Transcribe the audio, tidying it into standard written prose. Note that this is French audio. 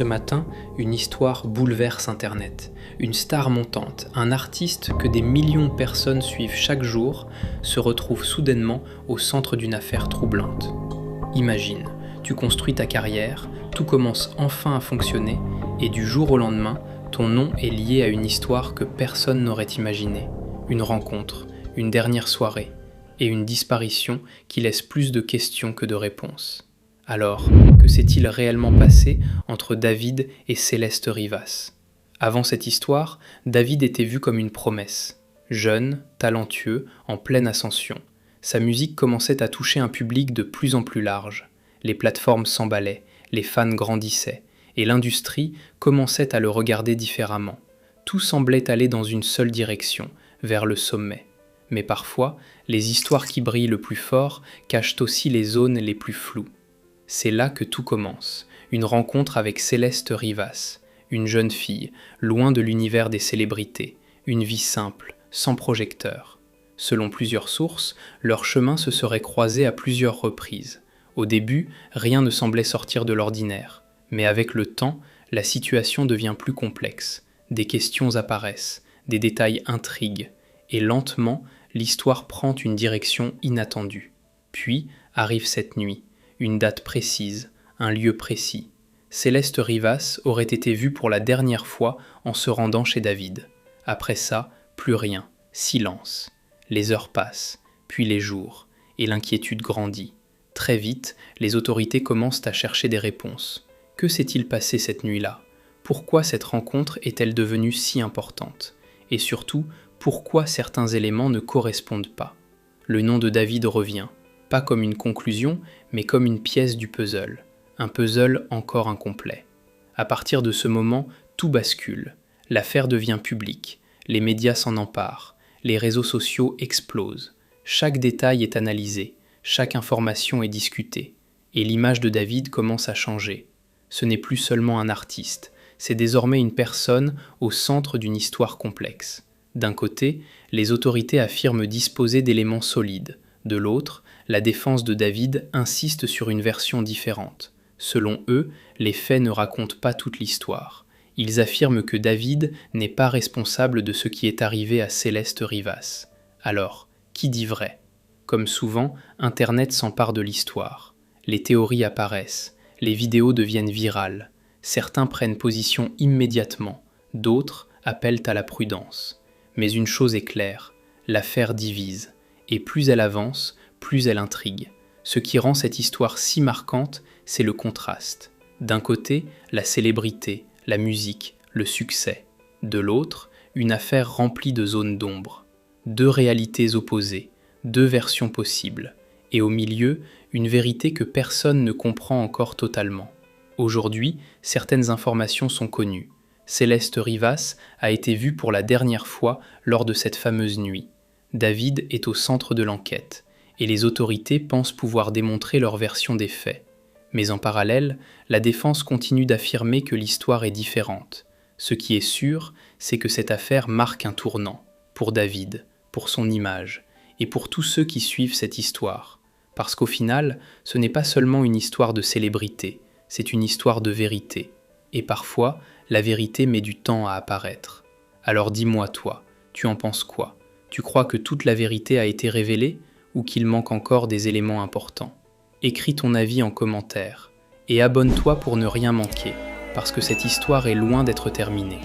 ce matin, une histoire bouleverse Internet. Une star montante, un artiste que des millions de personnes suivent chaque jour, se retrouve soudainement au centre d'une affaire troublante. Imagine, tu construis ta carrière, tout commence enfin à fonctionner, et du jour au lendemain, ton nom est lié à une histoire que personne n'aurait imaginée. Une rencontre, une dernière soirée, et une disparition qui laisse plus de questions que de réponses. Alors, que s'est-il réellement passé entre David et Céleste Rivas ? Avant cette histoire, David était vu comme une promesse. Jeune, talentueux, en pleine ascension. Sa musique commençait à toucher un public de plus en plus large. Les plateformes s'emballaient, les fans grandissaient, et l'industrie commençait à le regarder différemment. Tout semblait aller dans une seule direction, vers le sommet. Mais parfois, les histoires qui brillent le plus fort cachent aussi les zones les plus floues. C'est là que tout commence, une rencontre avec Céleste Rivas, une jeune fille, loin de l'univers des célébrités, une vie simple, sans projecteur. Selon plusieurs sources, leurs chemins se seraient croisés à plusieurs reprises. Au début, rien ne semblait sortir de l'ordinaire, mais avec le temps, la situation devient plus complexe. Des questions apparaissent, des détails intriguent, et lentement, l'histoire prend une direction inattendue. Puis arrive cette nuit. Une date précise, un lieu précis. Céleste Rivas aurait été vue pour la dernière fois en se rendant chez David. Après ça, plus rien, silence. Les heures passent, puis les jours, et l'inquiétude grandit. Très vite, les autorités commencent à chercher des réponses. Que s'est-il passé cette nuit-là ? Pourquoi cette rencontre est-elle devenue si importante ? Et surtout, pourquoi certains éléments ne correspondent pas ? Le nom de David revient. Pas comme une conclusion, mais comme une pièce du puzzle. Un puzzle encore incomplet. À partir de ce moment, tout bascule. L'affaire devient publique. Les médias s'en emparent. Les réseaux sociaux explosent. Chaque détail est analysé. Chaque information est discutée. Et l'image de David commence à changer. Ce n'est plus seulement un artiste. C'est désormais une personne au centre d'une histoire complexe. D'un côté, les autorités affirment disposer d'éléments solides. De l'autre, la défense de David insiste sur une version différente. Selon eux, les faits ne racontent pas toute l'histoire. Ils affirment que David n'est pas responsable de ce qui est arrivé à Céleste Rivas. Alors, qui dit vrai ? Comme souvent, Internet s'empare de l'histoire. Les théories apparaissent, les vidéos deviennent virales. Certains prennent position immédiatement, d'autres appellent à la prudence. Mais une chose est claire, l'affaire divise. Et plus elle avance, plus elle intrigue. Ce qui rend cette histoire si marquante, c'est le contraste. D'un côté, la célébrité, la musique, le succès. De l'autre, une affaire remplie de zones d'ombre. Deux réalités opposées, deux versions possibles. Et au milieu, une vérité que personne ne comprend encore totalement. Aujourd'hui, certaines informations sont connues. Céleste Rivas a été vue pour la dernière fois lors de cette fameuse nuit. David est au centre de l'enquête, et les autorités pensent pouvoir démontrer leur version des faits. Mais en parallèle, la défense continue d'affirmer que l'histoire est différente. Ce qui est sûr, c'est que cette affaire marque un tournant, pour David, pour son image, et pour tous ceux qui suivent cette histoire. Parce qu'au final, ce n'est pas seulement une histoire de célébrité, c'est une histoire de vérité. Et parfois, la vérité met du temps à apparaître. Alors dis-moi toi, tu en penses quoi ? Tu crois que toute la vérité a été révélée ou qu'il manque encore des éléments importants ? Écris ton avis en commentaire et abonne-toi pour ne rien manquer, parce que cette histoire est loin d'être terminée.